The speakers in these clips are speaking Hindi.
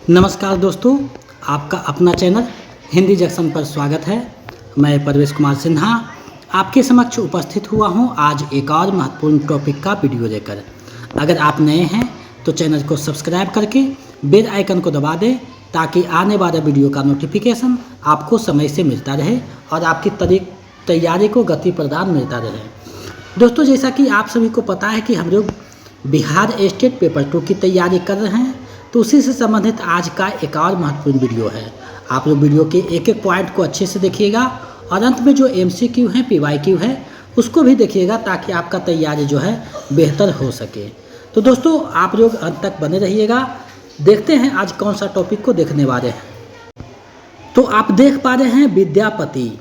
नमस्कार दोस्तों, आपका अपना चैनल हिंदी जंक्शन पर स्वागत है। मैं परवेश कुमार सिन्हा आपके समक्ष उपस्थित हुआ हूं आज एक और महत्वपूर्ण टॉपिक का वीडियो लेकर। अगर आप नए हैं तो चैनल को सब्सक्राइब करके बेल आइकन को दबा दें ताकि आने वाले वीडियो का नोटिफिकेशन आपको समय से मिलता रहे और आपकी तैयारी को गति प्रदान मिलता रहे। दोस्तों, जैसा कि आप सभी को पता है कि हम लोग बिहार स्टेट पेपर 2 की तैयारी कर रहे हैं, तो उसी से संबंधित आज का एक और महत्वपूर्ण वीडियो है। आप लोग वीडियो के एक एक पॉइंट को अच्छे से देखिएगा और अंत में जो MCQ है, PYQ है, उसको भी देखिएगा ताकि आपका तैयारी जो है बेहतर हो सके। तो दोस्तों, आप लोग अंत तक बने रहिएगा। देखते हैं आज कौन सा टॉपिक को देखने वाले हैं। तो आप देख पा रहे हैं विद्यापति,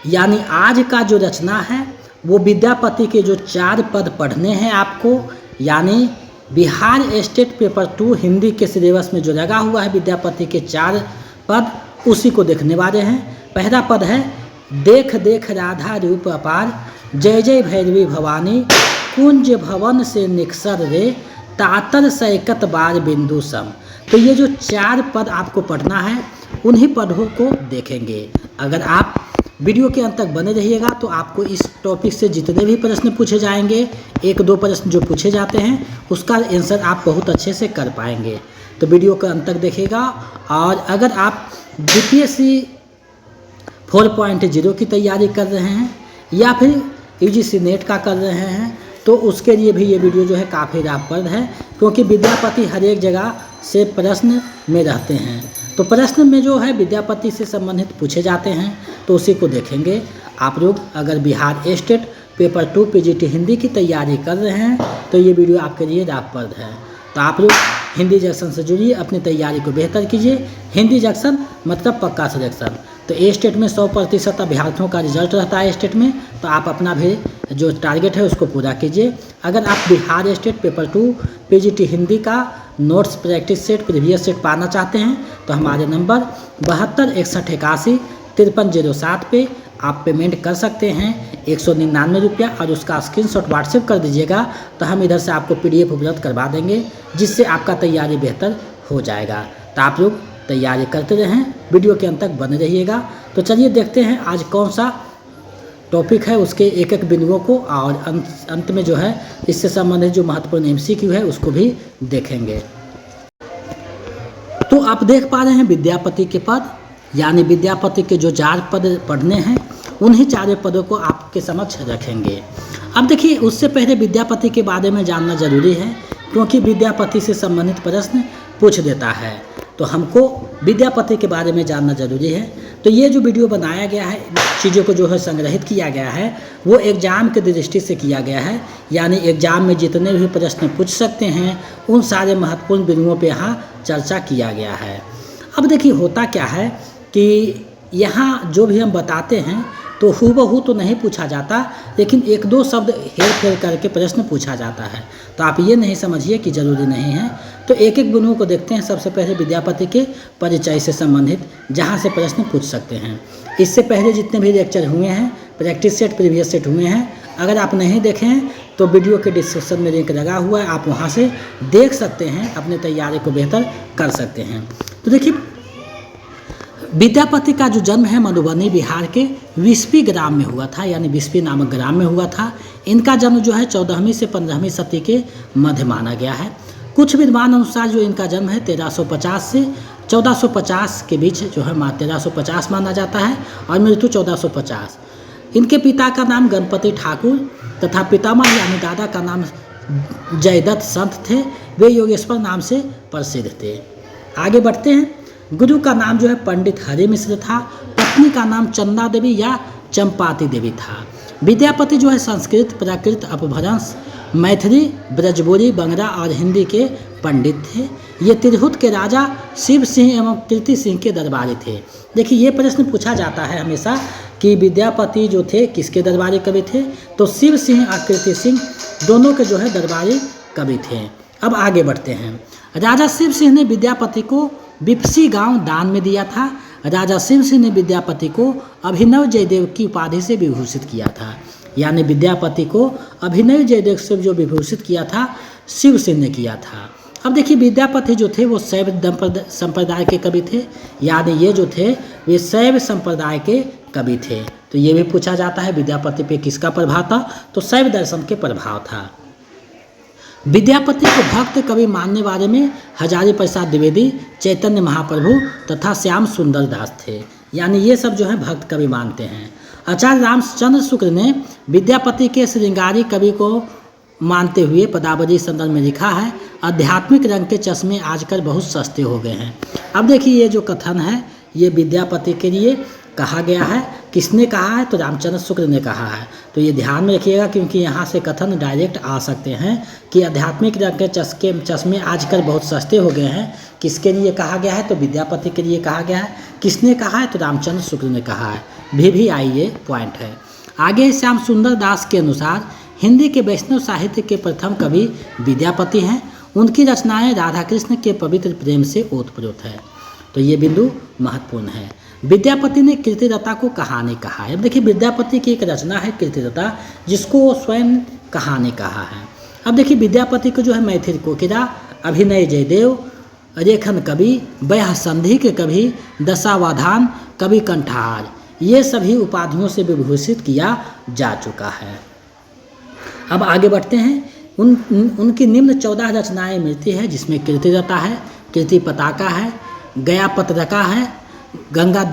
यानी आज का जो रचना है वो विद्यापति के जो 4 पद पढ़ने हैं आपको, यानी बिहार स्टेट पेपर 2 हिंदी के सिलेबस में जो लगा हुआ है विद्यापति के 4 पद, उसी को देखने वाले हैं। पहला पद है, देख देख राधा रूप अपार, जय जय भैरवी भवानी, कुंज भवन से निकसर रे, तातर सैकत बार बिंदु सम। तो ये जो 4 पद आपको पढ़ना है उन्हीं पदों को देखेंगे। अगर आप वीडियो के अंत तक बने रहिएगा तो आपको इस टॉपिक से जितने भी प्रश्न पूछे जाएंगे, 1-2 प्रश्न जो पूछे जाते हैं उसका आंसर आप बहुत अच्छे से कर पाएंगे। तो वीडियो के अंत तक देखिएगा। और अगर आप BPSC 4.0 की तैयारी कर रहे हैं या फिर UGC नेट का कर रहे हैं तो उसके लिए भी ये वीडियो जो है काफ़ी लाभप्रद है, क्योंकि विद्यापति हर एक जगह से प्रश्न में रहते हैं। तो प्रश्न में जो है विद्यापति से संबंधित पूछे जाते हैं तो उसी को देखेंगे। आप लोग अगर Bihar state paper 2 PGT Hindi की तैयारी कर रहे हैं तो ये वीडियो आपके लिए लाभप्रद है। तो आप लोग हिंदी जंक्शन से जुड़िए, अपनी तैयारी को बेहतर कीजिए। हिंदी जंक्शन मतलब पक्का सिलेक्शन। तो स्टेट में 100% अभ्यर्थियों का रिजल्ट रहता है स्टेट में, तो आप अपना भी जो टारगेट है उसको पूरा कीजिए। अगर आप Bihar state paper 2 PGT Hindi का notes practice set previous set पाना चाहते हैं तो हमारे नंबर 7261815307 पे आप पेमेंट कर सकते हैं 199 रुपया, और उसका स्क्रीनशॉट व्हाट्सएप कर दीजिएगा तो हम इधर से आपको PDF उपलब्ध करवा देंगे, जिससे आपका तैयारी बेहतर हो जाएगा। तो आप लोग तैयारी करते रहें, वीडियो के अंत तक बने रहिएगा। तो चलिए देखते हैं आज कौन सा टॉपिक है, उसके एक एक बिंदुओं को, और अंत में जो है इससे संबंधित जो महत्वपूर्ण MCQ है उसको भी देखेंगे। तो आप देख पा रहे हैं विद्यापति के पद, यानी विद्यापति के जो 4 पद पढ़ने हैं उन्हीं 4 पदों को आपके समक्ष रखेंगे। अब देखिए, उससे पहले विद्यापति के बारे में जानना जरूरी है, क्योंकि विद्यापति से संबंधित प्रश्न पूछ देता है, तो हमको विद्यापति के बारे में जानना जरूरी है। तो ये जो वीडियो बनाया गया है, चीज़ों को जो है संग्रहित किया गया है, वो एग्ज़ाम के दृष्टि से किया गया है, यानी एग्ज़ाम में जितने भी प्रश्न पूछ सकते हैं उन सारे महत्वपूर्ण बिंदुओं पे यहाँ चर्चा किया गया है। अब देखिए, होता क्या है कि यहाँ जो भी हम बताते हैं तो हूबहू तो नहीं पूछा जाता, लेकिन 1-2 शब्द हेर फेर करके प्रश्न पूछा जाता है। तो आप ये नहीं समझिए कि ज़रूरी नहीं है। तो एक एक बिंदुओं को देखते हैं। सबसे पहले विद्यापति के परिचय से संबंधित जहाँ से प्रश्न पूछ सकते हैं। इससे पहले जितने भी लेक्चर हुए हैं, प्रैक्टिस सेट प्रीवियस सेट हुए हैं, अगर आप नहीं देखे हैं तो वीडियो के डिस्क्रिप्शन में लिंक लगा हुआ है, आप वहाँ से देख सकते हैं, अपनी तैयारी को बेहतर कर सकते हैं। तो देखिए, विद्यापति का जो जन्म है मधुबनी बिहार के विस्पी ग्राम में हुआ था, यानी विस्पी नामक ग्राम में हुआ था। इनका जन्म जो है 14वीं से 15वीं सदी के मध्य माना गया है। कुछ विद्वान अनुसार जो इनका जन्म है 1350 से 1450 के बीच जो है 1350 माना जाता है, और मृत्यु 1450। इनके पिता का नाम गणपति ठाकुर तथा पितामह यानी दादा का नाम जयदत्त संत थे। वे योगेश्वर नाम से प्रसिद्ध थे। आगे बढ़ते हैं। गुरु का नाम जो है पंडित हरि मिश्र था। पत्नी का नाम चंदा देवी या चंपाती देवी था। विद्यापति जो है संस्कृत, प्राकृत, अपभ्रंश, मैथिली, ब्रजबोली, बंगला और हिंदी के पंडित थे। ये तिरहुत के राजा शिव सिंह एवं कीर्ति सिंह के दरबारी थे। देखिए, ये प्रश्न पूछा जाता है हमेशा कि विद्यापति जो थे किसके दरबारी कवि थे, तो शिव सिंह और कीर्ति सिंह दोनों के जो है दरबारी कवि थे। अब आगे बढ़ते हैं। राजा शिव सिंह ने विद्यापति को बिपसी गांव दान में दिया था। राजा शिव सिंह ने विद्यापति को अभिनव जयदेव की उपाधि से विभूषित किया था, यानी विद्यापति को अभिनव जयदेव से जो विभूषित किया था शिव सिंह ने किया था। अब देखिए विद्यापति जो थे वो शैव संप्रदाय के कवि थे, यानी ये जो थे वे शैव संप्रदाय के कवि थे। तो ये भी पूछा जाता है विद्यापति पे किसका प्रभाव था, तो शैव दर्शन के प्रभाव था। विद्यापति को भक्त कवि मानने वाले में हजारी प्रसाद द्विवेदी, चैतन्य महाप्रभु तथा श्याम सुंदर दास थे, यानी ये सब जो है भक्त कवि मानते हैं। आचार्य रामचंद्र शुक्ल ने विद्यापति के श्रृंगारी कवि को मानते हुए पदावली संदर्भ में लिखा है, आध्यात्मिक रंग के चश्मे आजकल बहुत सस्ते हो गए हैं। अब देखिए ये जो कथन है ये विद्यापति के लिए कहा गया है। किसने कहा है, तो रामचंद्र शुक्ल ने कहा है। तो ये ध्यान में रखिएगा क्योंकि यहाँ से कथन डायरेक्ट आ सकते हैं कि आध्यात्मिक रंग के चश्मे आजकल बहुत सस्ते हो गए हैं। किसके लिए कहा गया है, तो विद्यापति के लिए कहा गया है। किसने कहा है, तो रामचंद्र शुक्ल ने कहा है। भी ये पॉइंट है। आगे श्याम सुंदर दास के अनुसार हिंदी के वैष्णव साहित्य के प्रथम कवि विद्यापति हैं। उनकी रचनाएं राधा कृष्ण के पवित्र प्रेम से ओतप्रोत है। तो ये बिंदु महत्वपूर्ण है। विद्यापति ने कीर्तिलता को कहानी कहा है। अब देखिए विद्यापति की एक रचना है कीर्तिलता, जिसको वो स्वयं कहानी कहा है। अब देखिए विद्यापति को जो है मैथिल कोकिला, अभिनय जयदेव, रेखन कवि, वह संधि के कवि, दशावधान कवि कंठार, ये सभी उपाधियों से विभूषित किया जा चुका है। अब आगे बढ़ते हैं। उनकी निम्न 14 रचनाएं मिलती है, जिसमें कीर्तिलता है, कीर्ति पताका है, गया पत्रका है, गंगा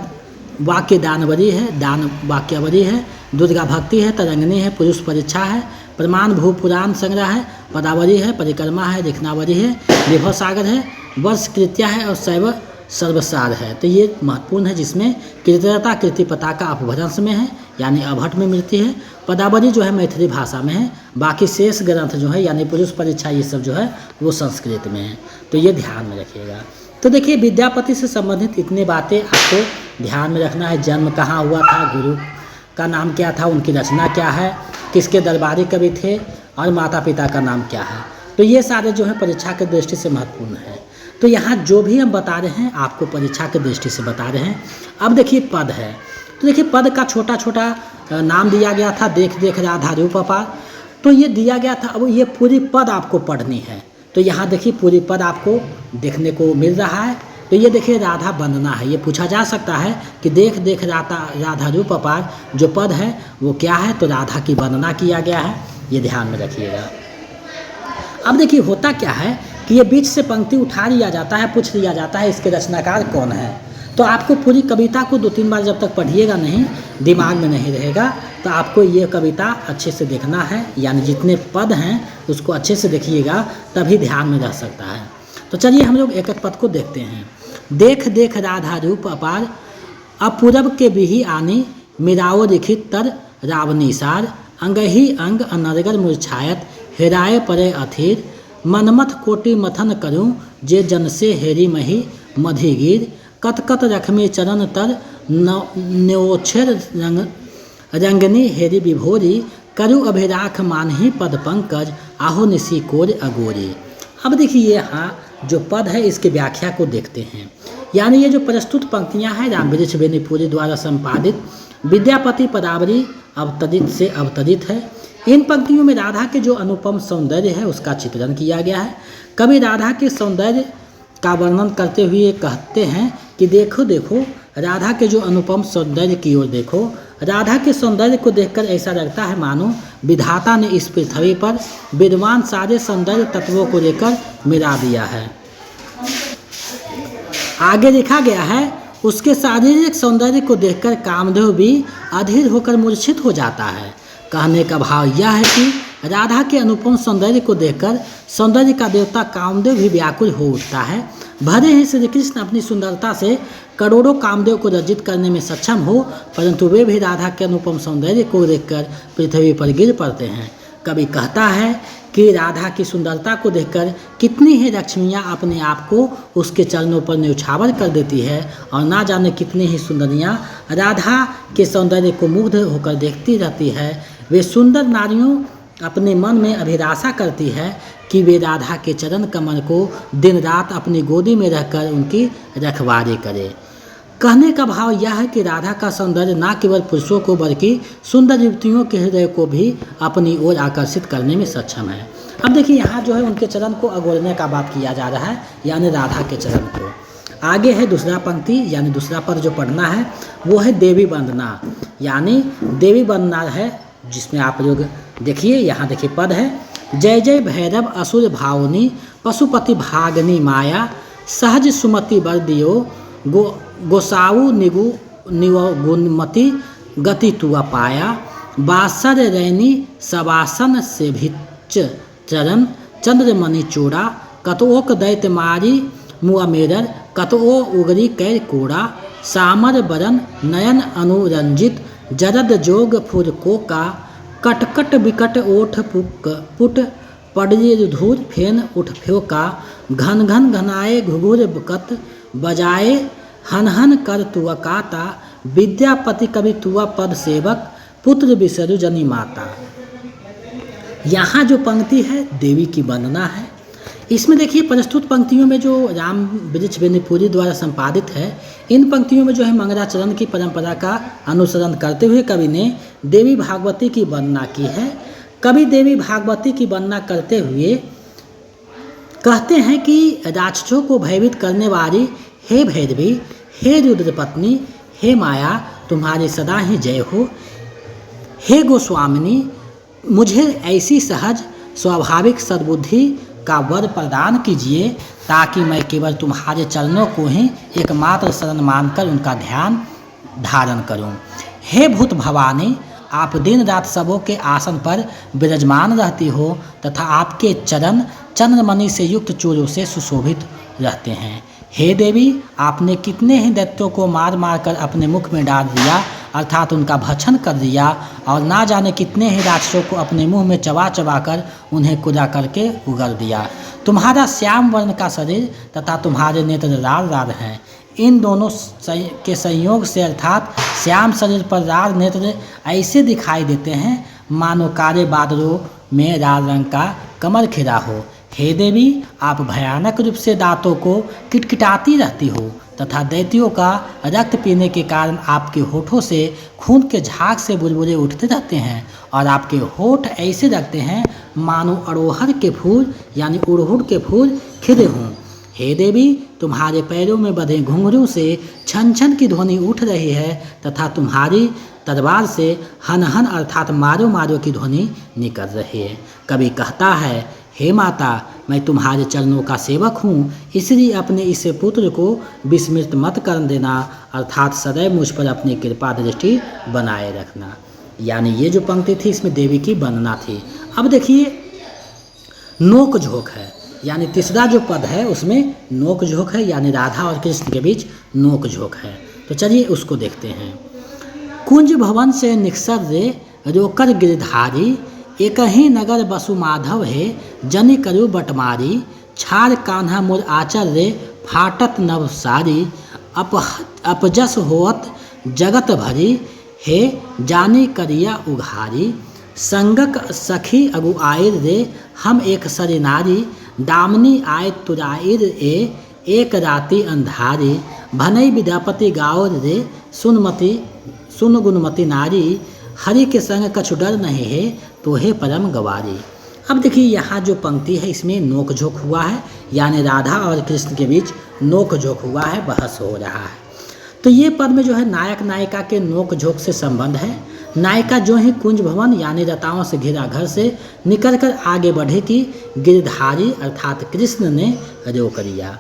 वाक्य दानवरी है, दान वाक्यावली है, दुर्गा भक्ति है, तरंगिणी है, पुरुष परीक्षा है, प्रमाण भू पुराण संग्रह है, पदावली है, परिक्रमा है, लिखनावली है, विभव सागर है, वर्ष कृत्या है और शैव सर्वसार है। तो ये महत्वपूर्ण है, जिसमें कीर्तिलता कीर्ति पताका अपभ्रंश में है, यानी अभट में मिलती है। पदावली जो है मैथिली भाषा में है, बाकी शेष ग्रंथ जो है यानी पुरुष परीक्षा ये सब जो है वो संस्कृत में है। तो ये ध्यान में रखिएगा। तो देखिए विद्यापति से संबंधित इतनी बातें आपको ध्यान में रखना है। जन्म कहाँ हुआ था, गुरु का नाम क्या था, उनकी रचना क्या है, किसके दरबारी कवि थे और माता पिता का नाम क्या है। तो ये सारे जो है परीक्षा की दृष्टि से महत्वपूर्ण है। तो यहाँ जो भी हम बता रहे हैं आपको परीक्षा की दृष्टि से बता रहे हैं। अब देखिए पद है, तो देखिए पद का छोटा छोटा नाम दिया गया था, देख देख राधा रूप अपार, तो ये दिया गया था। अब ये पूरी पद आपको पढ़नी है। तो यहाँ देखिए पूरी पद आपको देखने को मिल रहा है। तो ये देखिए राधा वंदना है। ये पूछा जा सकता है कि देख देख राधा रूप अपार जो पद है वो क्या है, तो राधा की वंदना किया गया है। ये ध्यान में रखिएगा। अब देखिए होता क्या है कि ये बीच से पंक्ति उठा लिया जाता है, पूछ लिया जाता है इसके रचनाकार कौन है। तो आपको पूरी कविता को 2-3 बार जब तक पढ़िएगा नहीं, दिमाग में नहीं रहेगा, तो आपको ये कविता अच्छे से देखना है, यानी जितने पद हैं उसको अच्छे से देखिएगा, तभी ध्यान में रह सकता है। तो चलिए हम लोग एक एक पद को देखते हैं। देख देख राधा रूप अपार, अपूरब के बिही आनी, मिराओ लिखित तर रावनी सार, अंगही अंग अनरगर मुरछायत, हेराए परे अथीर, मनमथ कोटि मथन करूं, जे जन से हेरी मही मधिगीर, कत कत रखमे चरण तर, न्योछर रंगनी हेरी विभोरी, करु अभिराख मानही पद पंकज, आहो निशी कोर अगोरी। अब देखिए यहाँ जो पद है इसकी व्याख्या को देखते हैं। यानी ये जो प्रस्तुत पंक्तियाँ हैं रामवृक्ष बेनीपुरी द्वारा संपादित विद्यापति पदावली अवतरित से अवतरित है। इन पंक्तियों में राधा के जो अनुपम सौंदर्य है उसका चित्रण किया गया है। कवि राधा के सौंदर्य का वर्णन करते हुए कहते हैं कि देखो देखो राधा के जो अनुपम सौंदर्य की ओर देखो। राधा के सौंदर्य को देखकर ऐसा लगता है मानो विधाता ने इस पृथ्वी पर विद्वान सारे सौंदर्य तत्वों को लेकर मिला दिया है। आगे लिखा गया है, उसके शारीरिक सौंदर्य को देखकर कामदेव भी अधीर होकर मूर्छित हो जाता है। कहने का भाव यह है कि राधा के अनुपम सौंदर्य को देखकर सौंदर्य का देवता कामदेव भी व्याकुल हो उठता है। भले ही श्री कृष्ण अपनी सुंदरता से करोड़ों कामदेव को रजित करने में सक्षम हो, परंतु वे भी राधा के अनुपम सौंदर्य को देखकर पृथ्वी पर गिर पड़ते हैं। कवि कहता है कि राधा की सुंदरता को देखकर कितनी ही लक्ष्मियाँ अपने आप को उसके चरणों पर न्यौछावर कर देती है और ना जाने कितनी ही सुंदरियाँ राधा के सौंदर्य को मुग्ध होकर देखती रहती है। वे सुंदर नारियों अपने मन में अभिलाषा करती है कि वे राधा के चरण कमल को दिन रात अपनी गोदी में रहकर उनकी रखवाली करे। कहने का भाव यह है कि राधा का सौंदर्य न केवल पुरुषों को बल्कि सुंदर युवतियों के हृदय को भी अपनी ओर आकर्षित करने में सक्षम है। अब देखिए यहाँ जो है उनके चरण को अगोरने का बात किया जा रहा है, यानी राधा के चरण को। आगे है दूसरा पंक्ति, यानी दूसरा पद जो पढ़ना है वो है देवी वंदना, यानी देवी वंदना है, जिसमें आप लोग देखिए, यहाँ देखिए पद है, जय जय भैरव असुर भावनी पशुपति भागनी माया सहज सुमति बर दियो गोसाऊ निगुणमति गति तुआ पाया बासर रैनी सवासन से भिच चरण चंद्रमणि चूड़ा कतओक दैत्य मारी मुआ मेरर कतओ उगरी कै कोड़ा सामर बरन नयन अनुरंजित जरद जोग फुर को का कटकट विकट ओठ पुट पड़े धूर फेन उठ फ्योका घन घन घनाए घुघुर कत बजाए हन हन कर तुआ काता विद्यापति कवि तुआ पद सेवक पुत्र विसरु जनी माता। यहाँ जो पंक्ति है देवी की वंदना है। इसमें देखिए प्रस्तुत पंक्तियों में जो राम वृक्ष बेनीपुरी द्वारा संपादित है, इन पंक्तियों में जो है मंगलाचरण की परंपरा का अनुसरण करते हुए कवि ने देवी भागवती की वंदना की है। कवि देवी भागवती की वंदना करते हुए कहते हैं कि राक्षसों को भयभीत करने वाली हे भैरवी, हे रुद्र पत्नी, हे माया, तुम्हारी सदा ही जय हो। हे गोस्वामिनी, मुझे ऐसी सहज स्वाभाविक सद्बुद्धि का वर प्रदान कीजिए ताकि मैं केवल तुम्हारे चरणों को ही एकमात्र शरण मानकर उनका ध्यान धारण करूं। हे भूत भवानी, आप दिन रात सबों के आसन पर विराजमान रहती हो तथा आपके चरण चंद्रमणि से युक्त चूड़ों से सुशोभित रहते हैं। हे देवी, आपने कितने ही दैत्यों को मार मार कर अपने मुख में डाल दिया, अर्थात उनका भक्षण कर दिया, और ना जाने कितने ही राक्षसों को अपने मुंह में चबा चबा कर उन्हें कुदा करके उगल दिया। तुम्हारा श्याम वर्ण का शरीर तथा तुम्हारे नेत्र लाल लाल हैं। इन दोनों के संयोग से अर्थात श्याम शरीर पर लाल नेत्र ऐसे दिखाई देते हैं मानो काले बादलों में लाल रंग का कमल खिला हो। हे देवी, आप भयानक रूप से दांतों को किटकिटाती रहती हो तथा दैत्यों का रक्त पीने के कारण आपके होठों से खून के झाग से बुलबुले उठते रहते हैं और आपके होठ ऐसे लगते हैं मानो अड़ोहर के फूल यानी उड़हुड़ के फूल खिले हों। हे देवी, तुम्हारे पैरों में बंधे घुंघरू से छन छन की ध्वनि उठ रही है तथा तुम्हारी तलवार से हन हन अर्थात मारो मारो की ध्वनि निकल रही है। कभी कहता है, हे माता, मैं तुम्हारे चरणों का सेवक हूँ, इसलिए अपने इस पुत्र को विस्मृत मत कर देना, अर्थात सदैव मुझ पर अपनी कृपा दृष्टि बनाए रखना। यानी ये जो पंक्ति थी इसमें देवी की वंदना थी। अब देखिए नोक झोंक है, यानी तीसरा जो पद है उसमें नोक झोंक है, यानी राधा और कृष्ण के बीच नोक झोंक है। तो चलिए उसको देखते हैं। कुंज भवन से निकसर रे रोकर गिरधारी, एक ही नगर बसु माधव है जनि करु बटमारी, छार कान्हा मोर आचर रे फाटत नव सारी, अपजस होत जगत भरी हे जानी करिया उघारी, संगक सखी अगु आयर रे हम एक सरी नारी, दामनी आय तुराइर ए एक राति अंधारी, भनई विद्यापति गाओर रे सुन गुणमती नारी, हरि के संग कछु डर नहीं है तो हे परम गवारी। अब देखिए यहाँ जो पंक्ति है इसमें नोक झोंक हुआ है, यानी राधा और कृष्ण के बीच नोक झोंक हुआ है, बहस हो रहा है। तो ये पद में जो है नायक नायिका के नोक झोंक से संबंध है। नायिका जो है कुंज भवन यानी लताओं से घिरा घर से निकल कर आगे बढ़ी कि गिरधारी अर्थात कृष्ण ने रोक लिया।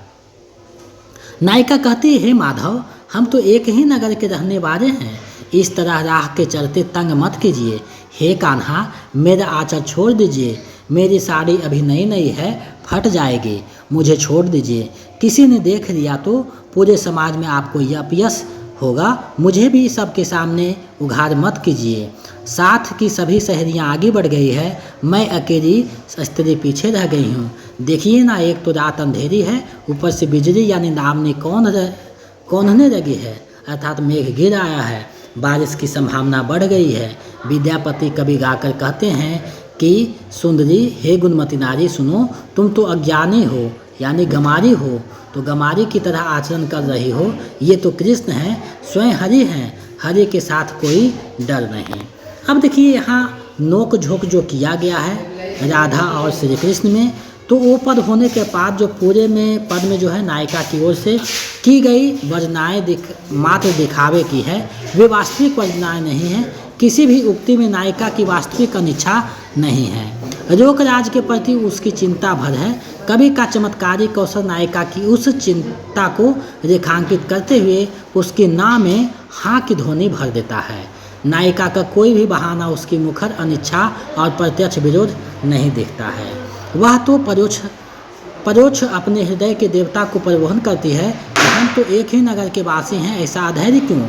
नायिका कहती है, हे माधव, हम तो एक ही नगर के रहने वाले हैं, इस तरह राह के चलते तंग मत कीजिए। हे कान्हा, मेरा आंचल छोड़ दीजिए, मेरी साड़ी अभी नई नई है, फट जाएगी, मुझे छोड़ दीजिए। किसी ने देख लिया तो पूरे समाज में आपको अपयश होगा, मुझे भी सबके सामने उघार मत कीजिए। साथ की सभी सहेलियां आगे बढ़ गई है, मैं अकेली स्त्री पीछे रह गई हूँ। देखिए ना, एक तो रात अंधेरी है, ऊपर से बिजली यानी नामनी कौनने लगी है, अर्थात मेघ गिर आया है, बारिश की संभावना बढ़ गई है। विद्यापति कवि गाकर कहते हैं कि सुंदरी, हे गुणमती नारी, सुनो, तुम तो अज्ञानी हो, यानी गंवारी हो तो गंवारी की तरह आचरण कर रही हो, ये तो कृष्ण हैं, स्वयं हरि हैं, हरि के साथ कोई डर नहीं। अब देखिए यहाँ नोक झोंक जो किया गया है राधा और श्री कृष्ण में, तो वो पद होने के बाद जो पूरे में पद में जो है नायिका की ओर से की गई वंदनाएं मात्र दिखावे की है, वे वास्तविक वंदनाएं नहीं हैं। किसी भी उक्ति में नायिका की वास्तविक अनिच्छा नहीं है। लोकराज के प्रति उसकी चिंता भर है। कवि का चमत्कारी कौशल नायिका की उस चिंता को रेखांकित करते हुए उसकी नाम में हाँ की ध्वनि भर देता है। नायिका का कोई भी बहाना उसकी मुखर अनिच्छा और प्रत्यक्ष विरोध नहीं दिखता है। वह तो परोक्ष अपने हृदय के देवता को परिवहन करती है कि हम तो एक ही नगर के वासी हैं, ऐसा अधैर्य क्यों?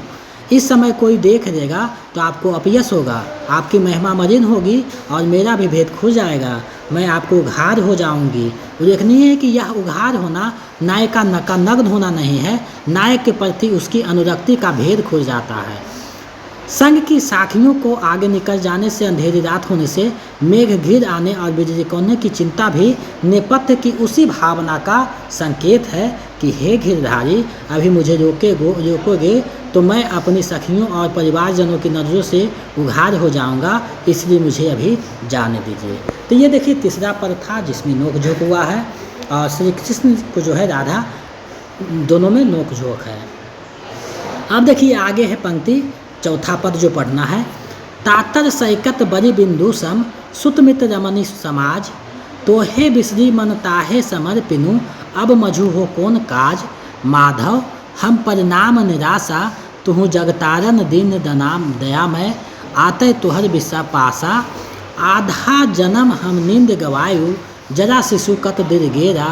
इस समय कोई देख लेगा तो आपको अपयश होगा, आपकी महिमा मलिन होगी और मेरा भी भेद खुल जाएगा, मैं आपको उघार हो जाऊंगी। उल्लेखनीय है कि यह उघार होना नायिका का नग्न होना नहीं है, नायक के प्रति उसकी अनुरक्ति का भेद खुल जाता है। संग की साखियों को आगे निकल जाने से, अंधेरी रात होने से, मेघ घिर आने और बिजली कौने की चिंता भी नेपथ्य की उसी भावना का संकेत है कि हे गिरधारी, अभी मुझे रोकोगे तो मैं अपनी सखियों और परिवारजनों की नज़रों से उघार हो जाऊंगा, इसलिए मुझे अभी जाने दीजिए। तो ये देखिए तीसरा पद था जिसमें नोक झोंक हुआ है और श्री कृष्ण को जो है राधा दोनों में नोक झोंक है। अब देखिए आगे है पंक्ति, चौथा पद जो पढ़ना है। तातर सैकत बड़ी बिंदु सम सुतमित रमणी समाज, तोहे बिसरी मन ताहे समर पिनु, अब मझु हो कौन काज। माधव हम परिणाम निराशा, तुहु जगतारन दीन दनाम दयामय, आते तुहर बिसा पासा। आधा जन्म हम नींद गवायु, जरा शिशु कत दिल गेरा,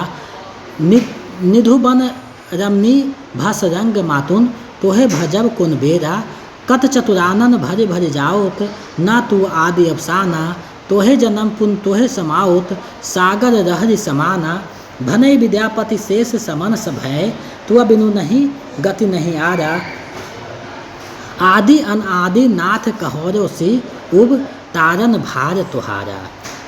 निधुबन रमनी भस रंग मातुन, तोहे भजब कुन बेरा। कत चतुरानन भरे भरे जाओत, ना तू आदि अफसाना, तोहे जन्म पुन तोहे समाओत, सागर रहरि समाना। भनई विद्यापति शेष समन सभय, तू बिनु नहीं गति नहीं आरा। आदि अनादि नाथ कहोरो सी, उब तारन भार तुहारा।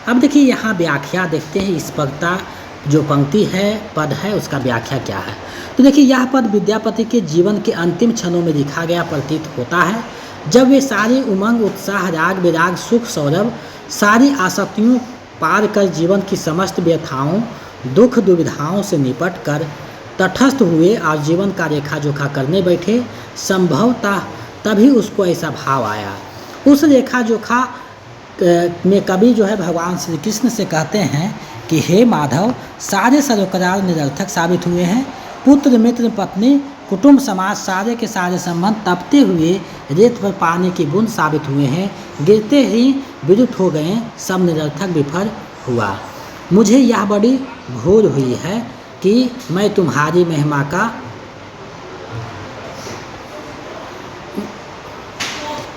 अब देखिए यहाँ व्याख्या देखते हैं, इस पद जो पंक्ति है पद है उसका व्याख्या क्या है। तो देखिए यह पद विद्यापति के जीवन के अंतिम क्षणों में लिखा गया प्रतीत होता है, जब वे सारे उमंग उत्साह राग विराग सुख सौरभ सारी आसक्तियों पार कर जीवन की समस्त व्यथाओं दुख दुविधाओं से निपट कर तटस्थ हुए और जीवन का रेखा जोखा करने बैठे। संभवतः तभी उसको ऐसा भाव आया। उस रेखा जोखा में कवि जो है भगवान श्री कृष्ण से कहते हैं कि हे माधव, सारे सरोकार निरर्थक साबित हुए हैं। पुत्र मित्र पत्नी कुटुंब समाज सारे के सारे संबंध तपते हुए रेत पर पानी की बूंद साबित हुए हैं, गिरते ही विलुप्त हो गए, सब निरर्थक विफल हुआ। मुझे यह बड़ी घोर हुई है कि मैं तुम्हारी महिमा का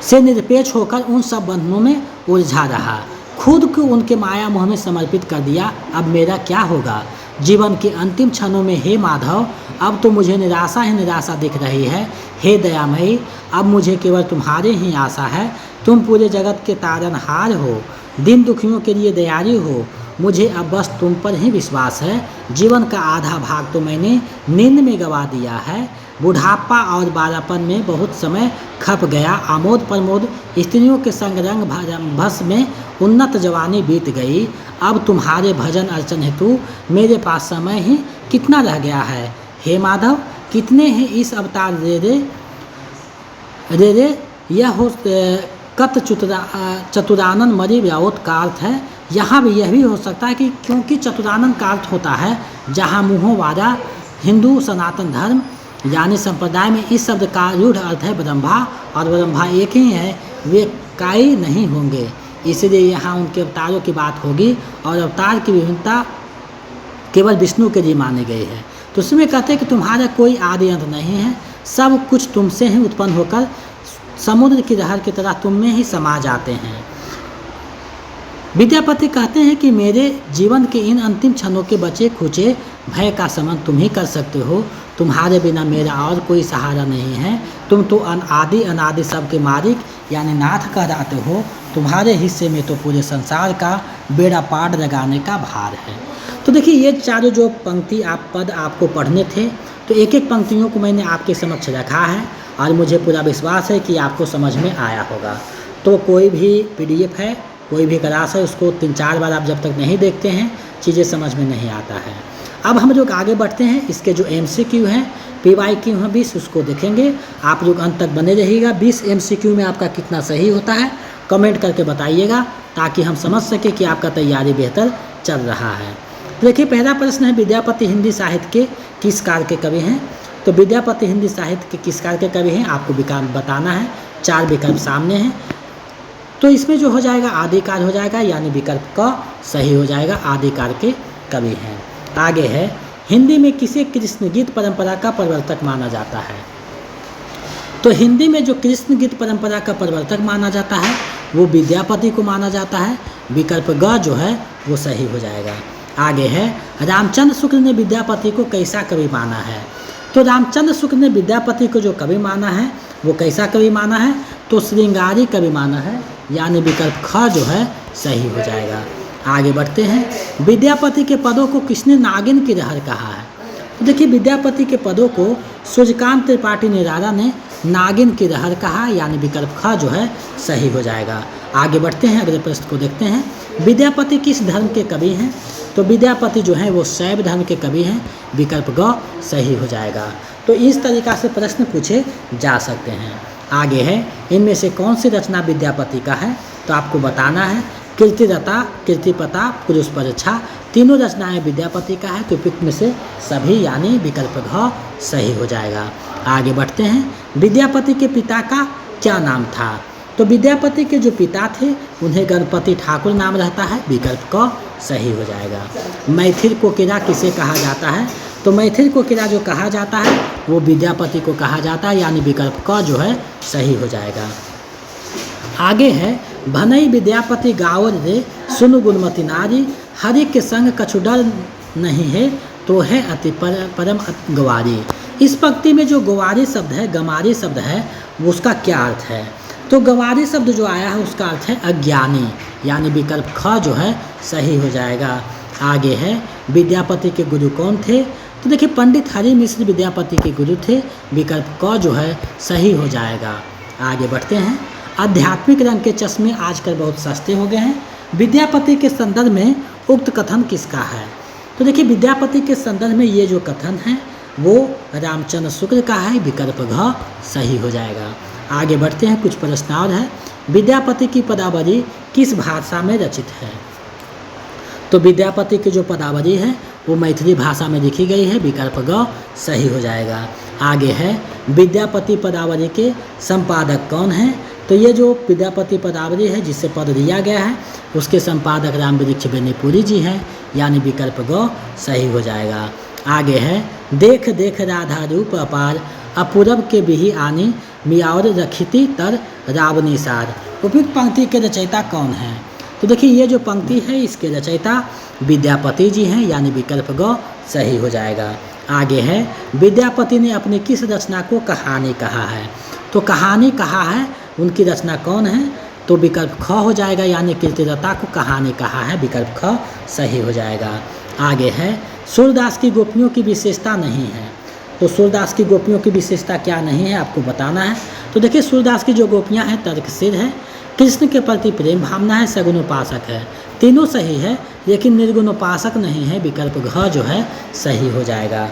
से निरपेक्ष होकर उन सब बंधनों में उलझा रहा, खुद को उनके माया मोह में समर्पित कर दिया। अब मेरा क्या होगा? जीवन के अंतिम क्षणों में हे माधव, अब तो मुझे निराशा ही निराशा दिख रही है। हे दयामयी, अब मुझे केवल तुम्हारे ही आशा है। तुम पूरे जगत के तारनहार हो, दिन दुखियों के लिए दयालु हो। मुझे अब बस तुम पर ही विश्वास है। जीवन का आधा भाग तो मैंने नींद में गवा दिया है। बुढ़ापा और बालापन में बहुत समय खप गया। आमोद प्रमोद स्त्रियों के संग रंग भस में उन्नत जवानी बीत गई। अब तुम्हारे भजन अर्चन हेतु मेरे पास समय ही कितना रह गया है। हे माधव, कितने हैं इस अवतार रे यह हो कत चतुरानन मरी व्यावत का अर्थ है। यहाँ भी यह भी हो सकता है कि क्योंकि चतुरानन का अर्थ होता है जहाँ मुँहों वादा हिंदू सनातन धर्म यानी संप्रदाय में इस शब्द का रूढ़ अर्थ है ब्रह्मा, और ब्रह्मा एक ही है, वे कई नहीं होंगे। इसलिए यहाँ उनके अवतारों की बात होगी और अवतार की विभिन्नता केवल विष्णु के लिए मानी गई है। तो उसमें कहते हैं कि तुम्हारा कोई आदि अंत नहीं है, सब कुछ तुमसे ही उत्पन्न होकर समुद्र की लहर की तरह तुम में ही समा जाते हैं। विद्यापति कहते हैं कि मेरे जीवन के इन अंतिम क्षणों के बचे खुचे भय का शमन तुम ही कर सकते हो। तुम्हारे बिना मेरा और कोई सहारा नहीं है। तुम तो आदि अनादि सबके मालिक यानी नाथ कहलाते हो। तुम्हारे हिस्से में तो पूरे संसार का बेड़ा पार लगाने का भार है। तो देखिए ये चारों जो पंक्ति पद आपको पढ़ने थे, तो एक एक पंक्तियों को मैंने आपके समक्ष रखा है और मुझे पूरा विश्वास है कि आपको समझ में आया होगा। तो कोई भी पीडीएफ है, कोई भी क्लास है, उसको 3-4 बार आप जब तक नहीं देखते हैं चीज़ें समझ में नहीं आता है। अब हम लोग आगे बढ़ते हैं, इसके जो MCQ हैं, PYQ हैं 20, उसको देखेंगे। आप लोग अंत तक बने रहिएगा। 20 MCQ में आपका कितना सही होता है कमेंट करके बताइएगा, ताकि हम समझ सकें कि आपका तैयारी बेहतर चल रहा है। देखिए पहला प्रश्न है, विद्यापति हिंदी साहित्य के किस काल के कवि हैं? तो विद्यापति हिंदी साहित्य के किस काल के कवि हैं आपको विकल्प बताना है। 4 विकल्प सामने हैं, तो इसमें जो हो जाएगा आदिकाल हो जाएगा, यानी विकल्प क सही हो जाएगा, आदिकाल के कवि हैं। आगे है, हिंदी में किसे कृष्ण गीत परंपरा का प्रवर्तक माना जाता है? तो हिंदी में जो कृष्ण गीत परंपरा का प्रवर्तक माना जाता है वो विद्यापति को माना जाता है, विकल्प ग जो है वो सही हो जाएगा। आगे है, रामचंद्र शुक्ल ने विद्यापति को कैसा कवि माना है? तो रामचंद्र शुक्ल ने विद्यापति को जो कवि माना है वो कैसा कवि माना है? तो श्रृंगारी कवि माना है, यानी विकल्प ख जो है सही हो जाएगा। आगे बढ़ते हैं, विद्यापति के पदों को किसने नागिन की रहर कहा है? तो देखिए विद्यापति के पदों को सूर्यकांत त्रिपाठी निराला ने नागिन की रहर कहा, यानी विकल्प ख जो है सही हो जाएगा। आगे बढ़ते हैं, अगले प्रश्न को देखते हैं, विद्यापति किस धर्म के कवि हैं? तो विद्यापति जो हैं वो शैव धर्म के कवि हैं, विकल्प ग सही हो जाएगा। तो इस तरीक़ा से प्रश्न पूछे जा सकते हैं। आगे है, इनमें से कौन सी रचना विद्यापति का है? तो आपको बताना है, कीर्तिरता, कीर्तिपता, पुरुष परीक्षा, तीनों रचनाएं विद्यापति का है, तो उपयुक्त में से सभी यानी विकल्प घ सही हो जाएगा। आगे बढ़ते हैं, विद्यापति के पिता का क्या नाम था? तो विद्यापति के जो पिता थे उन्हें गणपति ठाकुर नाम रहता है, विकल्प क सही हो जाएगा। मैथिल कोकिला किसे कहा जाता है? तो मैथिल कोकिला जो कहा जाता है वो विद्यापति को कहा जाता है, यानी विकल्प क जो है सही हो जाएगा। आगे है, भनई विद्यापति गाओ रे सुनु गुणमती नारी, हरि के संग कछु डर नहीं है तो है अति परम गवारी। इस पंक्ति में जो गवारी शब्द है, गमारी शब्द है, उसका क्या अर्थ है? तो गवारी शब्द जो आया है उसका अर्थ है अज्ञानी, यानी विकल्प ख जो है सही हो जाएगा। आगे है, विद्यापति के गुरु कौन थे? तो देखिए पंडित हरि मिश्र विद्यापति के गुरु थे, विकल्प क जो है सही हो जाएगा। आगे बढ़ते हैं, आध्यात्मिक रंग के चश्मे आजकल बहुत सस्ते हो गए हैं, विद्यापति के संदर्भ में उक्त कथन किसका है? तो देखिए विद्यापति के संदर्भ में ये जो कथन है वो रामचंद्र शुक्ल का है, विकल्प घ सही हो जाएगा। आगे बढ़ते हैं, कुछ प्रश्न और है, विद्यापति की पदावली किस भाषा में रचित है? तो विद्यापति की जो पदावली है वो मैथिली भाषा में लिखी गई है, विकल्प ग सही हो जाएगा। आगे है, विद्यापति पदावली के संपादक कौन हैं? तो ये जो विद्यापति पदावली है जिससे पद दिया गया है उसके संपादक रामवृक्ष बेनीपुरी जी हैं, यानी विकल्प ग सही हो जाएगा। आगे है, देख देख राधा रूप अपार, अपूरब के बिही आनी, मियावर रखिती तर रावनी सार। उपयुक्त पंक्ति के रचयिता कौन हैं? तो देखिए ये जो पंक्ति है इसके रचयिता विद्यापति जी हैं, यानी विकल्प ग सही हो जाएगा। आगे है, विद्यापति ने अपनी किस रचना को कहानी कहा है? तो कहानी कहा है, उनकी रचना कौन है? तो विकल्प ख हो जाएगा, यानी कीर्तिरता को कहानी कहा है, विकल्प ख सही हो जाएगा। आगे है, सूरदास की गोपियों की विशेषता नहीं है। तो सूरदास की गोपियों की विशेषता क्या नहीं है आपको बताना है। तो देखिए सूरदास की जो गोपियाँ हैं तर्कशील है, कृष्ण के प्रति प्रेम भावना है, सगुण उपासक है, तीनों सही है, लेकिन निर्गुण उपासक नहीं है, विकल्प घ जो है सही हो जाएगा।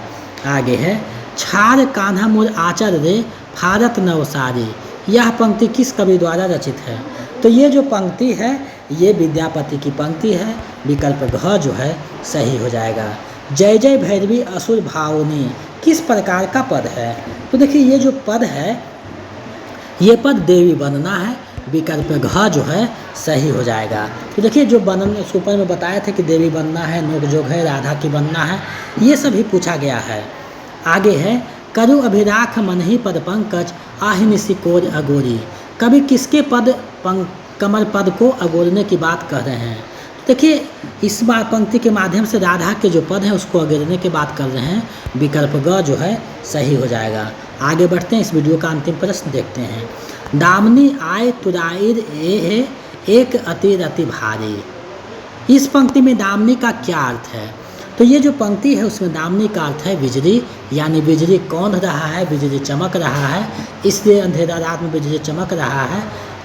आगे है, छार कान्हा मोर आचर रे फारत नवसारी, यह पंक्ति किस कवि द्वारा रचित है? तो ये जो पंक्ति है ये विद्यापति की पंक्ति है, विकल्प घ जो है सही हो जाएगा। जय जय भैरवी असुर भावनी किस प्रकार का पद है? तो देखिए ये जो पद है ये पद देवी वंदना है, विकल्प घ जो है सही हो जाएगा। तो देखिए जो वंदना ऊपर में बताया था कि देवी वंदना है, नोकझोंक है, राधा की वंदना है, ये सभी पूछा गया है। आगे है, करु अभिराख मन ही पद पंकज आहिन सिकोर अगोरी, कवि किसके कमर पद को अगोरने की बात कह रहे हैं? देखिए इस बार पंक्ति के माध्यम से राधा के जो पद हैं उसको अगोरने की बात कर रहे हैं, विकल्प ग जो है सही हो जाएगा। आगे बढ़ते हैं, इस वीडियो का अंतिम प्रश्न देखते हैं। दामनी आय तुराइर ए है एक अति रति भारी, इस पंक्ति में दामनी का क्या अर्थ है? तो ये जो पंक्ति है उसमें दामिनी का अर्थ है बिजली, यानी बिजली कौंध रहा है, बिजली चमक रहा है, इसलिए अंधेरा रात में बिजली चमक रहा है।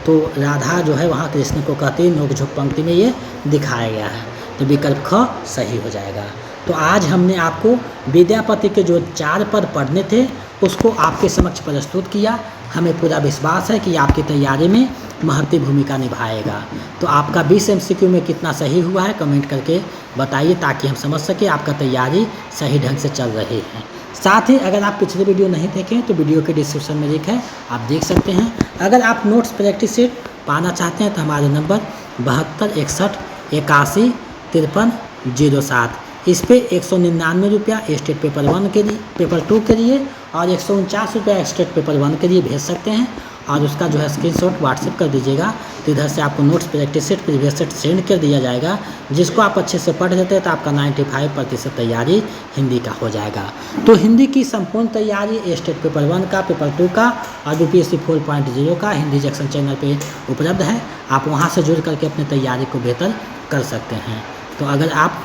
तो राधा जो है वहाँ कृष्ण को कहती है, नोक-झोंक पंक्ति में ये दिखाया गया है। तो विकल्प ख सही हो जाएगा। तो आज हमने आपको विद्यापति के जो 4 पद पढ़ने थे उसको आपके समक्ष प्रस्तुत किया। हमें पूरा विश्वास है कि आपकी तैयारी में महत्वपूर्ण भूमिका निभाएगा। तो आपका 20 MCQ में कितना सही हुआ है कमेंट करके बताइए, ताकि हम समझ सकें आपका तैयारी सही ढंग से चल रही है। साथ ही अगर आप पिछले वीडियो नहीं देखें तो वीडियो के डिस्क्रिप्शन में लिंक है, आप देख सकते हैं। अगर आप नोट्स प्रैक्टिस सेट पाना चाहते हैं तो हमारे नंबर 72 61 81 53 07, इस पे 199 रुपया स्टेट पेपर 1 के लिए, पेपर 2 के लिए, और 149 रुपया स्टेट पेपर 1 के लिए भेज सकते हैं। और उसका जो है स्क्रीनशॉट व्हाट्सएप कर दीजिएगा, तो इधर से आपको notes practice set previous set send कर दिया जाएगा। जिसको आप अच्छे से पढ़ लेते हैं तो आपका 95% तैयारी हिंदी का हो जाएगा। तो हिंदी की संपूर्ण तैयारी स्टेट पेपर 1 का, पेपर 2 का और UPSC 4.0 का हिंदी जंक्शन चैनल पे उपलब्ध है। आप वहाँ से जुड़ करके अपनी तैयारी को बेहतर कर सकते हैं। तो अगर आप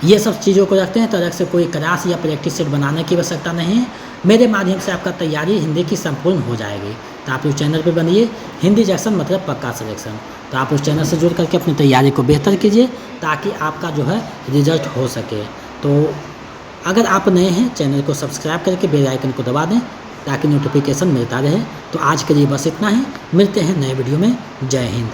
ये सब चीज़ों को रखते हैं तो अलग से कोई क्लास या प्रैक्टिस सेट बनाने की आवश्यकता नहीं है। मेरे माध्यम से आपका तैयारी हिंदी की संपूर्ण हो जाएगी। तो आप उस चैनल पे बनिए, हिंदी जंक्शन मतलब पक्का सिलेक्शन। तो आप उस चैनल से जुड़ करके अपनी तैयारी को बेहतर कीजिए, ताकि आपका जो है रिजल्ट हो सके। तो अगर आप नए हैं चैनल को सब्सक्राइब करके बेल आइकन को दबा दें, ताकि नोटिफिकेशन मिलता रहे। तो आज के लिए बस इतना ही, मिलते हैं नए वीडियो में। जय हिंद।